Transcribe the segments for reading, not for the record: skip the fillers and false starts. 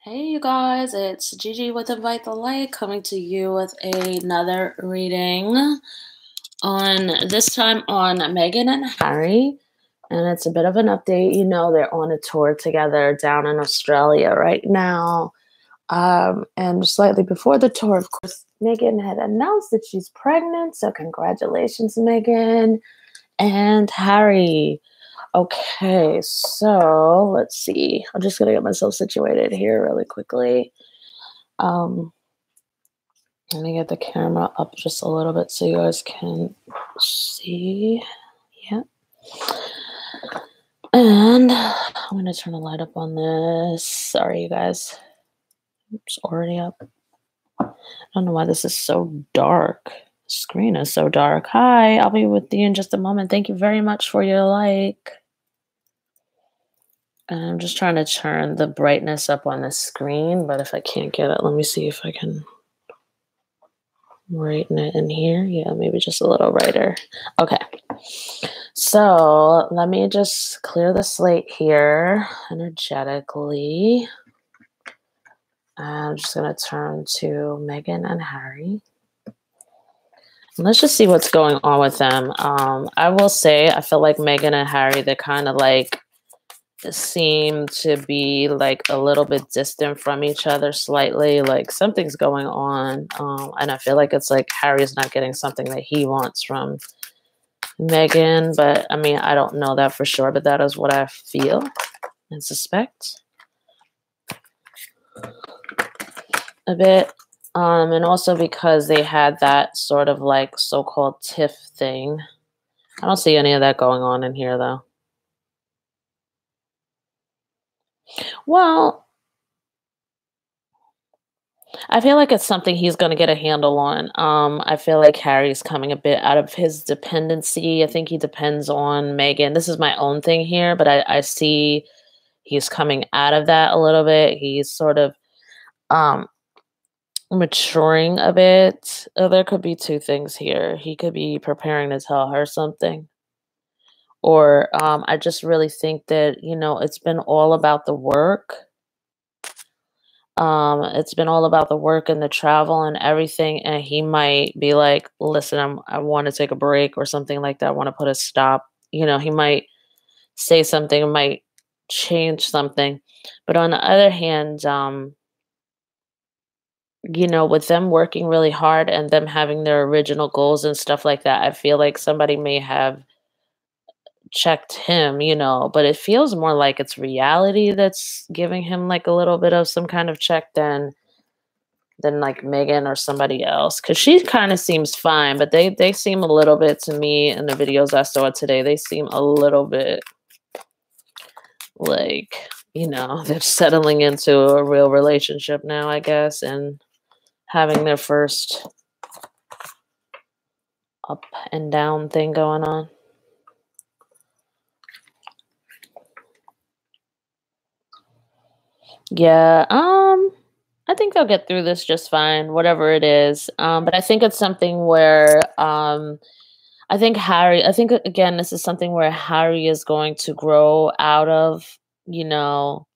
Hey you guys, it's Gigi with Invite the Light coming to you with another reading on this time on Meghan and Harry. And it's a bit of an update. You know, they're on a tour together down in Australia right now. And slightly before the tour, of course, Meghan had announced that she's pregnant. So congratulations, Meghan and Harry. Okay, so let's see. I'm just gonna get myself situated here really quickly. Um, Let me get the camera up just a little bit so you guys can see. Yeah. And I'm gonna turn the light up on this. Sorry, you guys. It's already up. I don't know why this is so dark. The screen is so dark. Hi, I'll be with you in just a moment. Thank you very much for your like. I'm just trying to turn the brightness up on the screen, but if I can't get it, let me see if I can brighten it in here. Yeah, maybe just a little brighter. Okay. So let me just clear the slate here energetically. I'm just going to turn to Meghan and Harry. Let's just see what's going on with them. I will say, I feel like Meghan and Harry, they're kind of like, seem to be like a little bit distant from each other slightly, like something's going on, and I feel like it's like Harry's not getting something that he wants from Meghan, but I mean, I don't know that for sure, but that is what I feel and suspect a bit. And also because they had that sort of like so-called tiff thing. I don't see any of that going on in here though. Well, I feel like it's something he's going to get a handle on. I feel like Harry's coming a bit out of his dependency. I think he depends on Meghan. This is my own thing here, but I see he's coming out of that a little bit. He's sort of maturing a bit. There could be two things here. He could be preparing to tell her something. Or I just really think that, you know, it's been all about the work. It's been all about the work and the travel and everything, and he might be like, "Listen, I want to take a break or something like that. I want to put a stop." You know, he might say something, might change something. But on the other hand, you know, with them working really hard and them having their original goals and stuff like that, I feel like somebody may have checked him, you know, but it feels more like it's reality that's giving him like a little bit of some kind of check than like Meghan or somebody else, because she kind of seems fine, but they seem a little bit to me in the videos I saw today. They seem a little bit like, you know, they're settling into a real relationship now, I guess, and having their first up and down thing going on. Yeah, I think they'll get through this just fine, whatever it is. But I think it's something where I think again, this is something where Harry is going to grow out of, you know,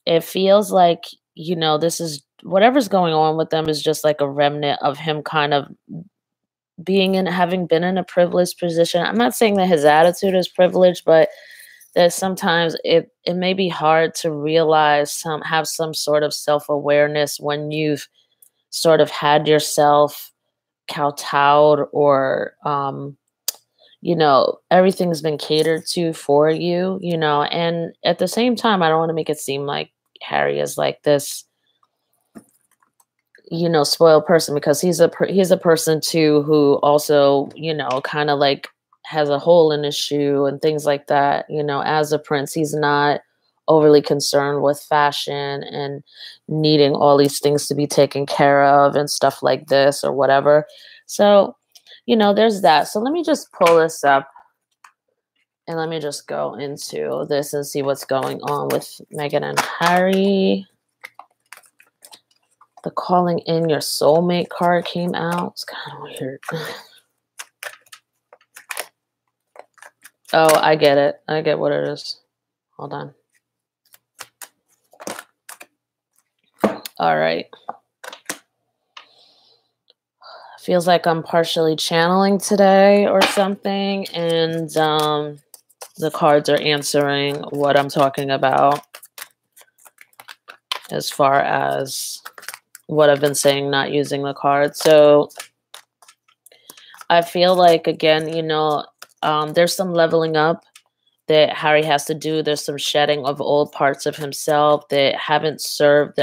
it feels like, you know, this is whatever's going on with them is just like a remnant of him kind of being in having been in a privileged position. I'm not saying that his attitude is privileged, but that sometimes it may be hard to realize have some sort of self-awareness when you've sort of had yourself kowtowed or you know, everything's been catered to for you, you know, and at the same time, I don't want to make it seem like Harry is like this, you know, spoiled person, because he's a person too who also, you know, kind of like has a hole in his shoe and things like that. You know, as a prince, he's not overly concerned with fashion and needing all these things to be taken care of and stuff like this or whatever. So, you know, there's that. So let me just pull this up and let me just go into this and see what's going on with Meghan and Harry. The calling in your soulmate card came out. It's kind of weird. Oh, I get it. I get what it is. Hold on. All right. Feels like I'm partially channeling today or something, and the cards are answering what I'm talking about as far as what I've been saying, not using the cards. So I feel like, again, there's some leveling up that Harry has to do. There's some shedding of old parts of himself that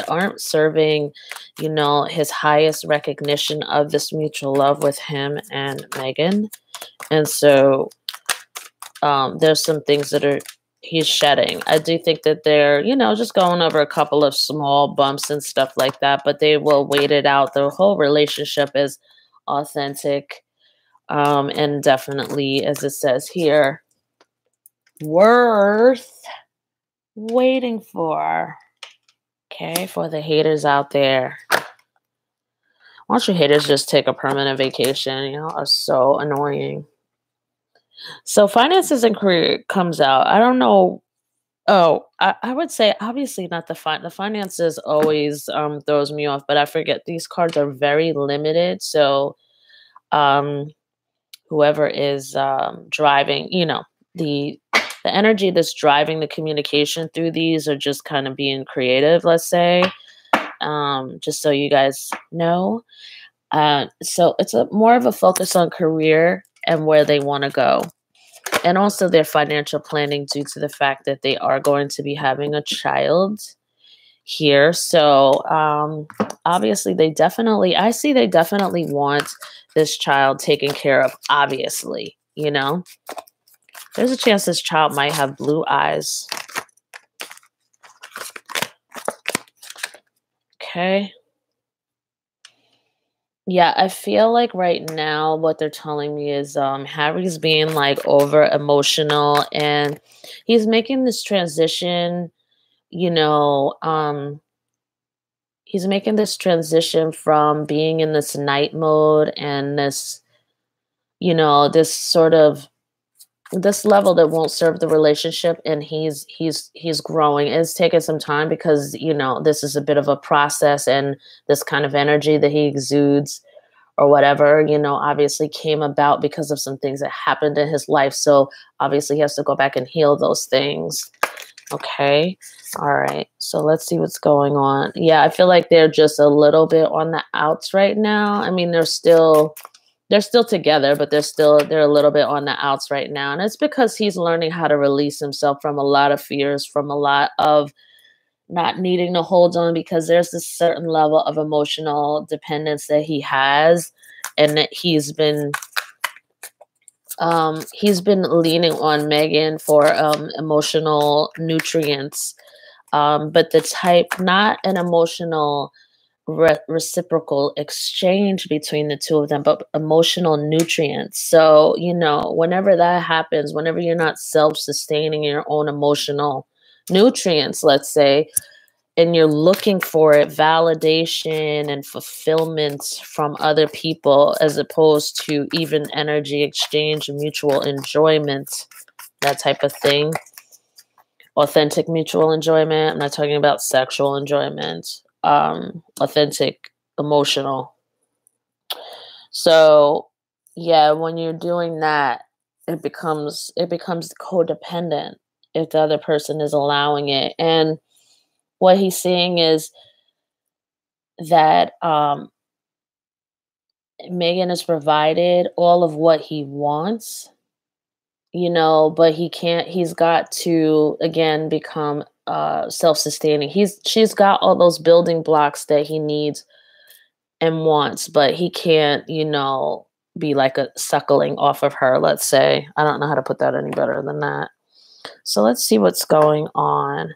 aren't serving, his highest recognition of this mutual love with him and Meghan. And so there's some things that he's shedding. I do think that they're, just going over a couple of small bumps and stuff like that, but they will wait it out. The whole relationship is authentic. And definitely, as it says here, worth waiting for. Okay, for the haters out there. Why don't you haters just take a permanent vacation? Are so annoying. So finances and career comes out. I don't know. Oh, I would say obviously not the finances always throws me off, but I forget these cards are very limited. So um whoever is driving, the the energy that's driving the communication through these are just kind of being creative, let's say. Just so you guys know. So it's more of a focus on career and where they want to go. And also their financial planning due to the fact that they are going to be having a child here. So obviously I see they definitely want this child taken care of, obviously, There's a chance this child might have blue eyes. Okay. Yeah, I feel like right now what they're telling me is Harry's being like over emotional, and he's making this transition, you know, um he's making this transition from being in this night mode and this sort of this level that won't serve the relationship, and he's growing. It's taken some time because this is a bit of a process, and this kind of energy that he exudes or whatever, obviously came about because of some things that happened in his life. So obviously he has to go back and heal those things. Okay. All right. So let's see what's going on. Yeah, I feel like they're just a little bit on the outs right now. I mean, they're still together, but they're a little bit on the outs right now. And it's because he's learning how to release himself from a lot of fears, from a lot of not needing to hold on, because there's this certain level of emotional dependence that he has, and that he's been leaning on Meghan for emotional nutrients, but the type, not an emotional reciprocal exchange between the two of them, but emotional nutrients. So whenever that happens, whenever you're not self-sustaining your own emotional nutrients, let's say, and you're looking for it, validation and fulfillment from other people, as opposed to even energy exchange, mutual enjoyment, that type of thing. Authentic mutual enjoyment. I'm not talking about sexual enjoyment. Authentic emotional. So yeah, when you're doing that, it becomes codependent if the other person is allowing it. And what he's saying is that Meghan has provided all of what he wants, but he's got to again become self-sustaining. She's got all those building blocks that he needs and wants, but he can't, be like a suckling off of her, let's say. I don't know how to put that any better than that. So let's see what's going on.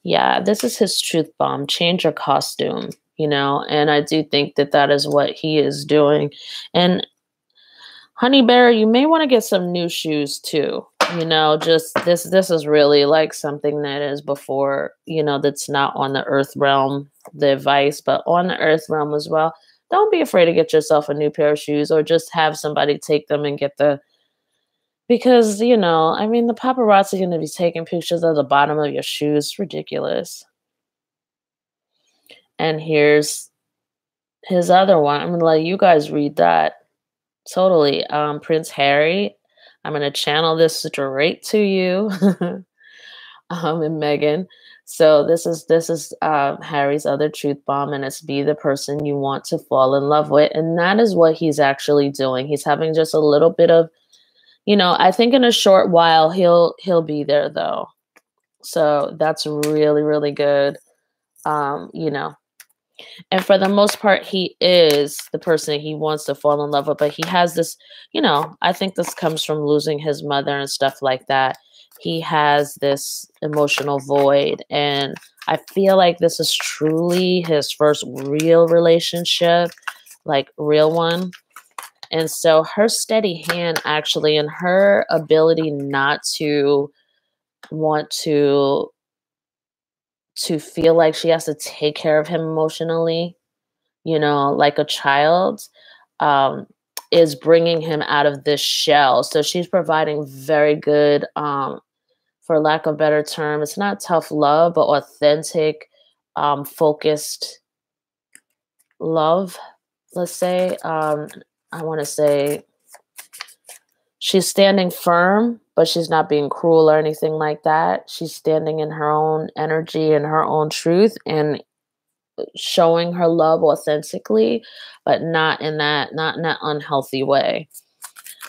Yeah, this is his truth bomb. Change your costume, and I do think that that is what he is doing. And Honey Bear, you may want to get some new shoes too. Just this is really like something that is before, that's not on the earth realm, the advice, but on the earth realm as well. Don't be afraid to get yourself a new pair of shoes, or just have somebody take them and because, I mean, the paparazzi are going to be taking pictures of the bottom of your shoes. Ridiculous. And here's his other one. I'm gonna let you guys read that. Totally. Prince Harry. I'm gonna channel this straight to you. And Meghan. So this is Harry's other truth bomb, and it's be the person you want to fall in love with, and that is what he's actually doing. He's having just a little bit of, I think in a short while he'll be there though. So that's really, really good. You know, and for the most part, he is the person he wants to fall in love with. But he has this, I think this comes from losing his mother and stuff like that. He has this emotional void. And I feel like this is truly his first real relationship, like real one. And so her steady hand actually, and her ability not to want to feel like she has to take care of him emotionally, like a child, um, is bringing him out of this shell. So she's providing very good, for lack of a better term, it's not tough love, but authentic, focused love, let's say. I want to say she's standing firm, but she's not being cruel or anything like that. She's standing in her own energy and her own truth and showing her love authentically, but not in that unhealthy way.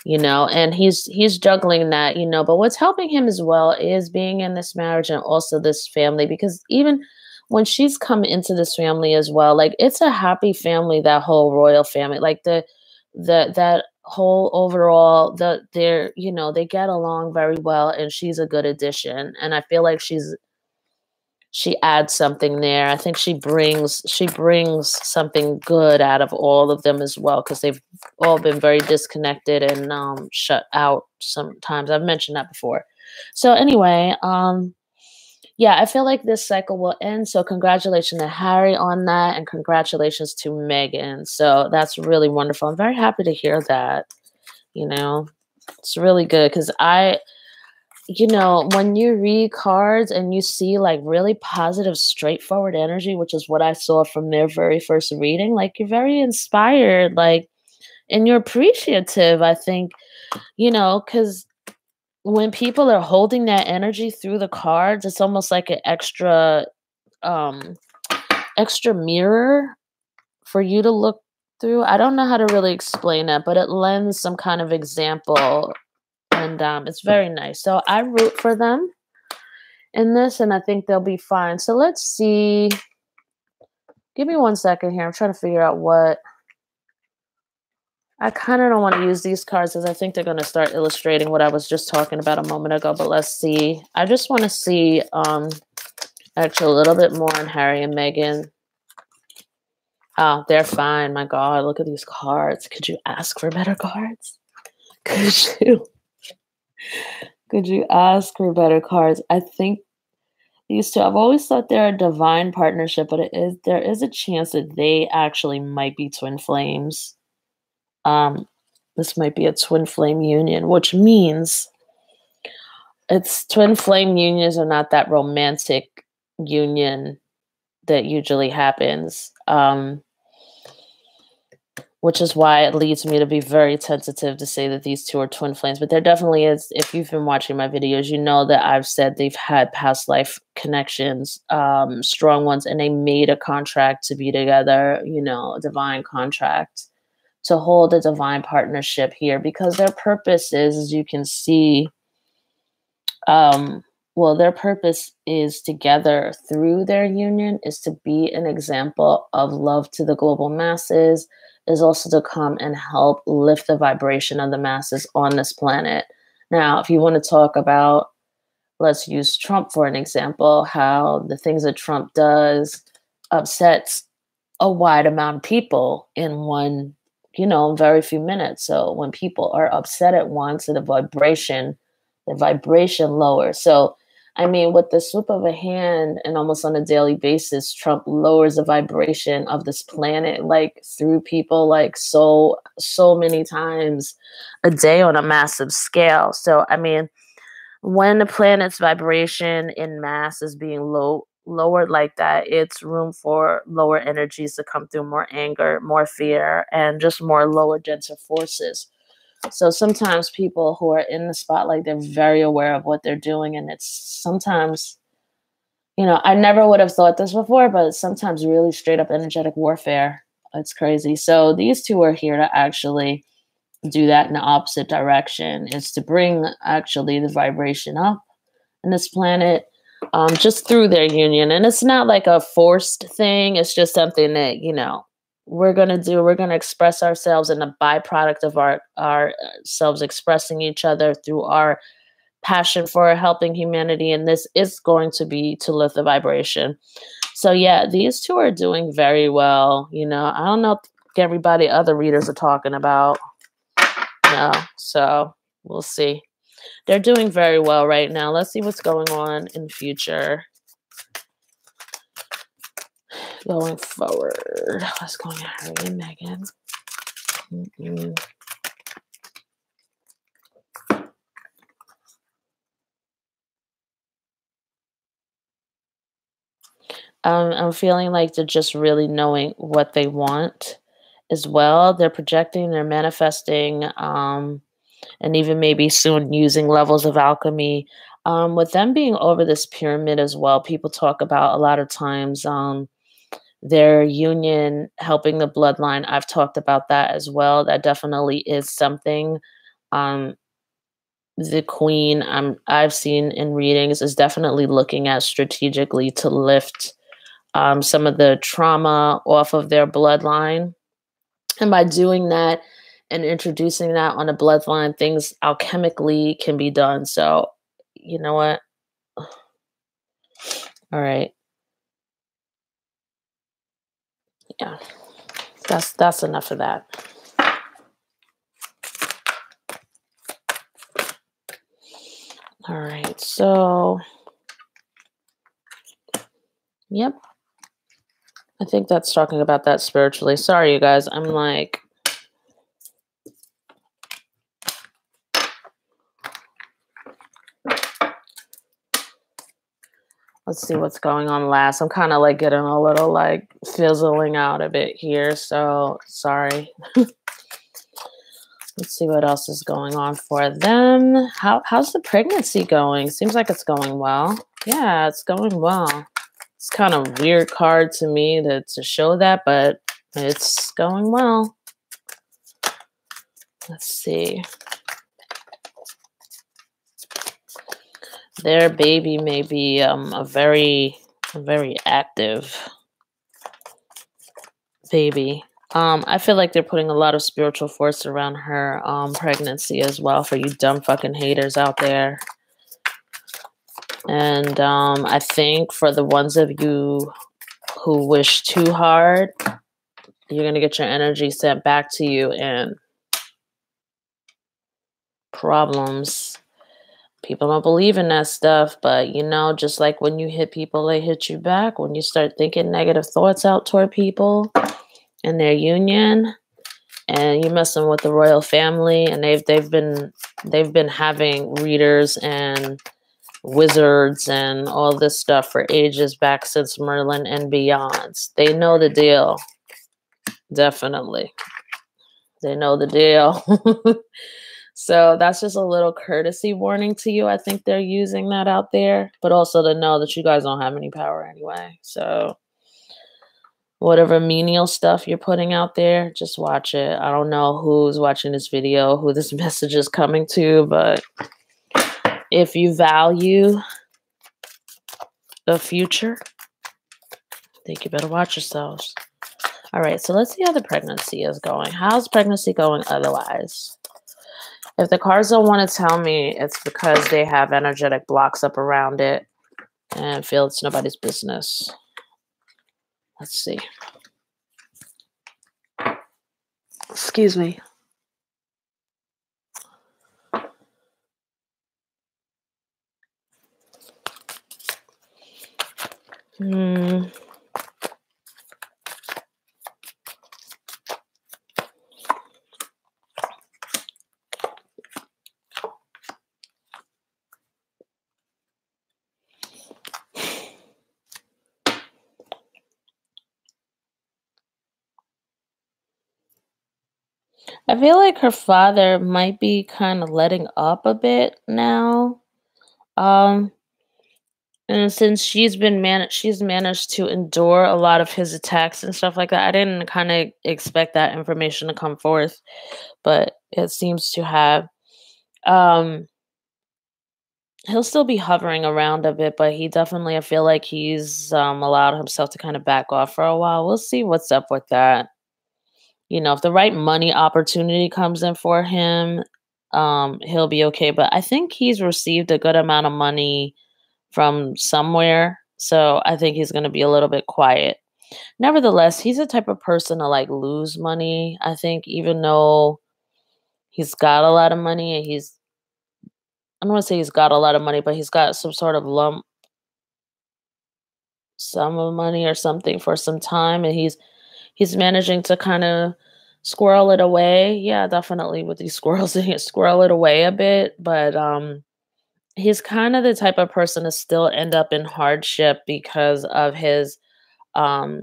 And he's juggling that, but what's helping him as well is being in this marriage and also this family, because even when she's come into this family as well, like it's a happy family, that whole royal family, like that whole overall, they get along very well, and she's a good addition, and I feel like she adds something there. I think she brings something good out of all of them as well, because they've all been very disconnected and shut out sometimes. I've mentioned that before. So anyway, yeah, I feel like this cycle will end. So congratulations to Harry on that, and congratulations to Meghan. So that's really wonderful. I'm very happy to hear that. It's really good, because when you read cards and you see like really positive, straightforward energy, which is what I saw from their very first reading, like you're very inspired, like, and you're appreciative, I think, because when people are holding that energy through the cards, it's almost like an um, extra mirror for you to look through. I don't know how to really explain that, but it lends some kind of example. And it's very nice. So I root for them in this, and I think they'll be fine. So let's see. Give me 1 second here. I'm trying to figure out what. I kind of don't want to use these cards, because I think they're going to start illustrating what I was just talking about a moment ago. But let's see. I just want to see actually a little bit more on Harry and Meghan. Oh, they're fine. My God, look at these cards. Could you ask for better cards? Could you? Could you ask for better cards? I think these two, I've always thought they're a divine partnership, but there is a chance that they actually might be twin flames. This might be a twin flame union, which means twin flame unions are not that romantic union that usually happens. Which is why it leads me to be very tentative to say that these two are twin flames. But there definitely is. If you've been watching my videos, you know that I've said they've had past life connections, strong ones, and they made a contract to be together, a divine contract to hold a divine partnership here, because their purpose is, as you can see, their purpose is together through their union is to be an example of love to the global masses, is also to come and help lift the vibration of the masses on this planet. Now, if you want to talk about, let's use Trump for an example, how the things that Trump does upsets a wide amount of people in one, very few minutes. So when people are upset at once, the vibration lowers. So with the swoop of a hand and almost on a daily basis, Trump lowers the vibration of this planet, like through people, like so many times a day on a massive scale. So, when the planet's vibration in mass is being lowered like that, it's room for lower energies to come through, more anger, more fear, and just more lower, denser forces. So sometimes people who are in the spotlight, they're very aware of what they're doing. And it's sometimes, I never would have thought this before, but it's sometimes really straight up energetic warfare. It's crazy. So these two are here to actually do that in the opposite direction. Is to bring actually the vibration up in this planet, just through their union. And it's not like a forced thing. It's just something that, we're going to do. We're going to express ourselves, and a byproduct of ourselves expressing each other through our passion for helping humanity. And this is going to be to lift the vibration. So yeah, these two are doing very well. I don't know if everybody, other readers are talking about. No. So we'll see. They're doing very well right now. Let's see what's going on in the future. Going forward. What's going on, Harry and Meghan? I'm feeling like they're just really knowing what they want as well. They're projecting, they're manifesting, and even maybe soon using levels of alchemy. With them being over this pyramid as well, people talk about a lot of times their union helping the bloodline. I've talked about that as well. That definitely is something. Um, the queen I've seen in readings is definitely looking at strategically to lift some of the trauma off of their bloodline. And by doing that and introducing that on a bloodline, things alchemically can be done. So, you know what? All right. Yeah. That's enough of that. All right. So, yep. I think that's talking about that spiritually. Sorry, you guys. I'm like, let's see what's going on last. I'm kind of like getting a little like fizzling out a bit here. So sorry. Let's see what else is going on for them. How's the pregnancy going? Seems like it's going well. Yeah, it's going well. It's kind of weird card to me to show that, but it's going well. Let's see. Their baby may be a very active baby. I feel like they're putting a lot of spiritual force around her pregnancy as well, for you dumb fucking haters out there. And I think for the ones of you who wish too hard, you're going to get your energy sent back to you and problems. People don't believe in that stuff, but just like when you hit people, they hit you back. When you start thinking negative thoughts out toward people and their union, and you're messing with the royal family, and they've been having readers and wizards and all this stuff for ages, back since Merlin and beyond. They know the deal. Definitely. They know the deal. So that's just a little courtesy warning to you. I think they're using that out there, but also to know that you guys don't have any power anyway. So whatever menial stuff you're putting out there, just watch it. I don't know who's watching this video, who this message is coming to, but if you value the future, I think you better watch yourselves. All right, so let's see how the pregnancy is going. How's pregnancy going otherwise? If the cards don't want to tell me, it's because they have energetic blocks up around it and feel it's nobody's business. Let's see. Excuse me. I feel like her father might be kind of letting up a bit now. Um, and since she's managed to endure a lot of his attacks and stuff like that. I didn't kind of expect that information to come forth, but it seems to have. Um, he'll still be hovering around a bit, but he definitely, I feel like he's allowed himself to kind of back off for a while. We'll see what's up with that. If the right money opportunity comes in for him, he'll be okay. But I think he's received a good amount of money from somewhere. So I think he's going to be a little bit quiet. Nevertheless, he's the type of person to like lose money. I think even though he's got a lot of money and I don't want to say he's got a lot of money, but he's got some sort of lump sum of money or something for some time, and he's managing to kind of squirrel it away. Yeah, definitely with these squirrels, he squirrel it away a bit, but he's kind of the type of person to still end up in hardship because of his um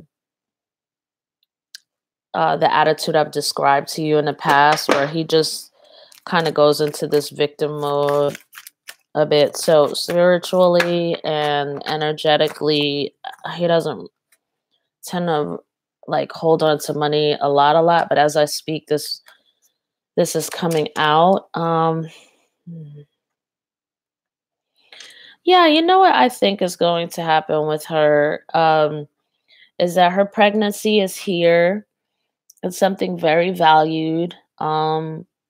the attitude I've described to you in the past, where he just kind of goes into this victim mode a bit. So spiritually and energetically, he doesn't tend to like hold on to money a lot. But as I speak, this is coming out. Hmm. Yeah, you know what I think is going to happen with her is that her pregnancy is here. It's something very valued.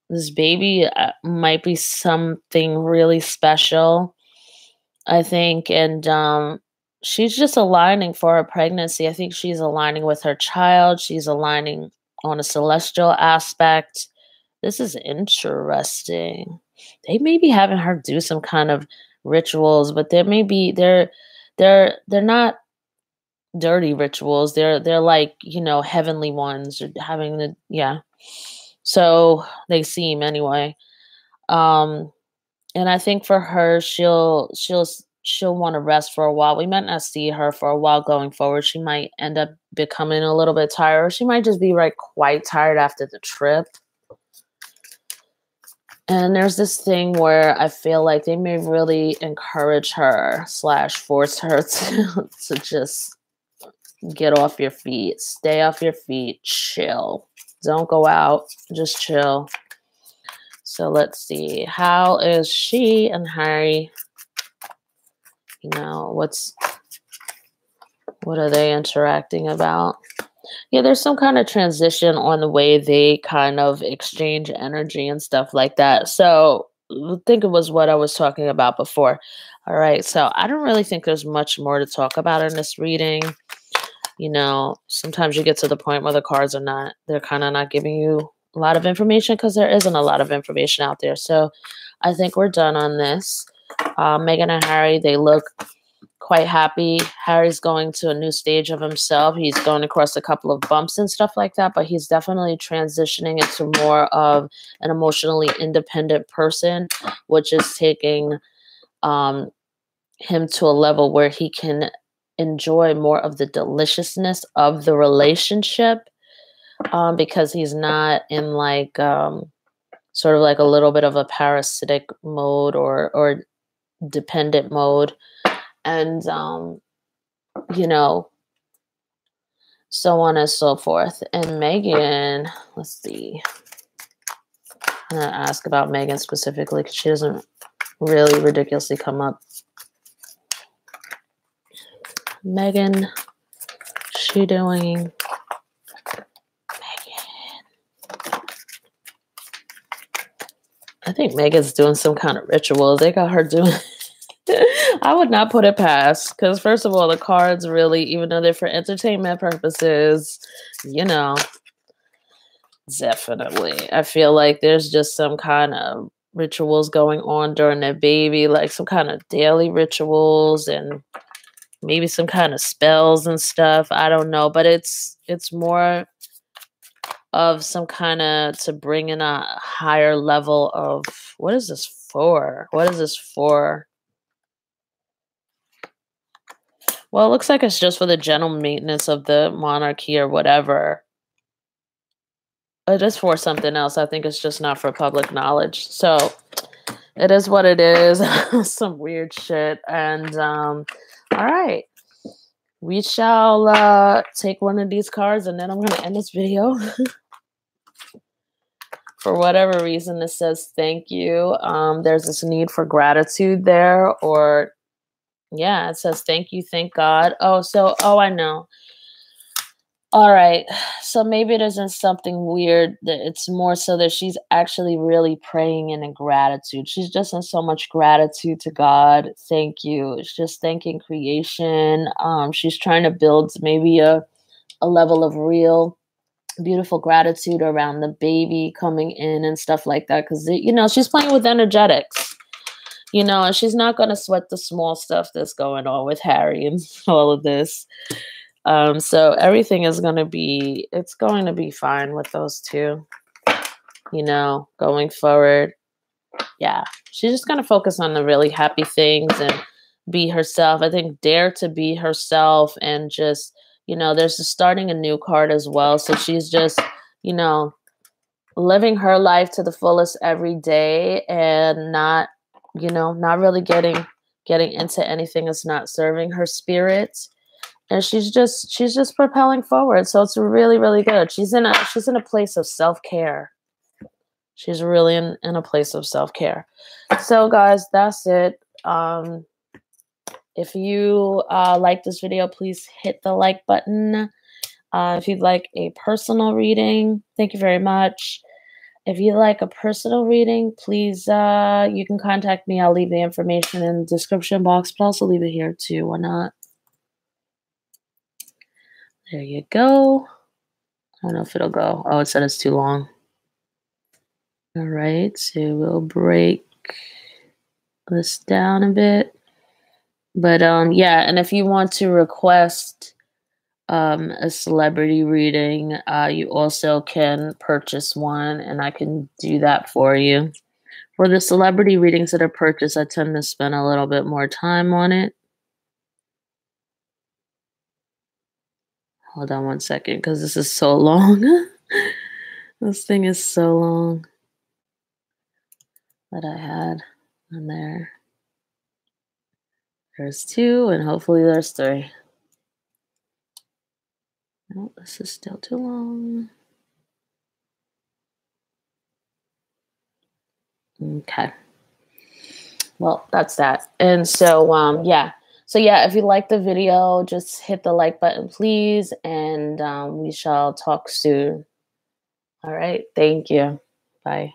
This baby might be something really special, I think, and she's just aligning for her pregnancy. I think she's aligning with her child. She's aligning on a celestial aspect. This is interesting. They may be having her do some kind of rituals, but there may be they're not dirty rituals. They're like, heavenly ones or having the yeah. So they seem anyway. Um and I think for her she'll want to rest for a while. We might not see her for a while going forward. She might end up becoming a little bit tired, or she might just be like quite tired after the trip. And there's this thing where I feel like they may really encourage her slash force her to just get off your feet, stay off your feet, chill. Don't go out, just chill. So let's see. How is she and Harry? What are they interacting about? Yeah, there's some kind of transition on the way they kind of exchange energy and stuff like that. So I think it was what I was talking about before. All right. So I don't really think there's much more to talk about in this reading. Sometimes you get to the point where the cards they're kind of not giving you a lot of information because there isn't a lot of information out there. So I think we're done on this. Meghan and Harry, they look quite happy. Harry's going to a new stage of himself. He's going across a couple of bumps and stuff like that, but he's definitely transitioning into more of an emotionally independent person, which is taking him to a level where he can enjoy more of the deliciousness of the relationship, because he's not in like sort of like a little bit of a parasitic mode or dependent mode, and you know so on and so forth. And Meghan, let's see, I'm gonna ask about Meghan specifically because she doesn't really ridiculously come up. Meghan, she doing? I think Megan's doing some kind of ritual. They got her doing. I would not put it past, because first of all, the cards really, even though they're for entertainment purposes, you know, definitely. I feel like there's just some kind of rituals going on during their baby, like some kind of daily rituals and maybe some kind of spells and stuff. I don't know, but it's more of some kind of to bring in a higher level of what is this for? What is this for? Well, it looks like it's just for the general maintenance of the monarchy or whatever. it is for something else. I think it's just not for public knowledge. So it is what it is. Some weird shit. And all right. We shall take one of these cards, and then I'm going to end this video. For whatever reason, it says thank you. There's this need for gratitude there, or yeah, it says thank you, thank God. Oh, I know. All right. So maybe it isn't something weird, that it's more so that she's actually really praying in gratitude. She's just in so much gratitude to God. Thank you. It's just thanking creation. She's trying to build maybe a level of real beautiful gratitude around the baby coming in and stuff like that, because she's playing with energetics, and she's not going to sweat the small stuff that's going on with Harry and all of this. So everything is going to be, it's going to be fine with those two, going forward. Yeah, she's just going to focus on the really happy things and be herself. I think dare to be herself, and just, there's starting a new card as well. So she's just, living her life to the fullest every day, and not, not really getting into anything that's not serving her spirit. And she's just propelling forward. So it's really, really good. She's in a place of self-care. She's really in a place of self-care. So guys, that's it. If you like this video, please hit the like button. If you'd like a personal reading, thank you very much. If you'd like a personal reading, please, you can contact me. I'll leave the information in the description box, but I'll also leave it here too. Why not? There you go. I don't know if it'll go. Oh, it said it's too long. All right, so we'll break this down a bit. But yeah, and if you want to request a celebrity reading, you also can purchase one, and I can do that for you. For the celebrity readings that are purchased, I tend to spend a little bit more time on it. Hold on one second, because this is so long. This thing is so long that I had on there. There's 2, and hopefully there's 3. Oh, this is still too long. Okay. Well, that's that. And so, yeah. So, yeah, if you like the video, just hit the like button, please. And we shall talk soon. All right. Thank you. Bye.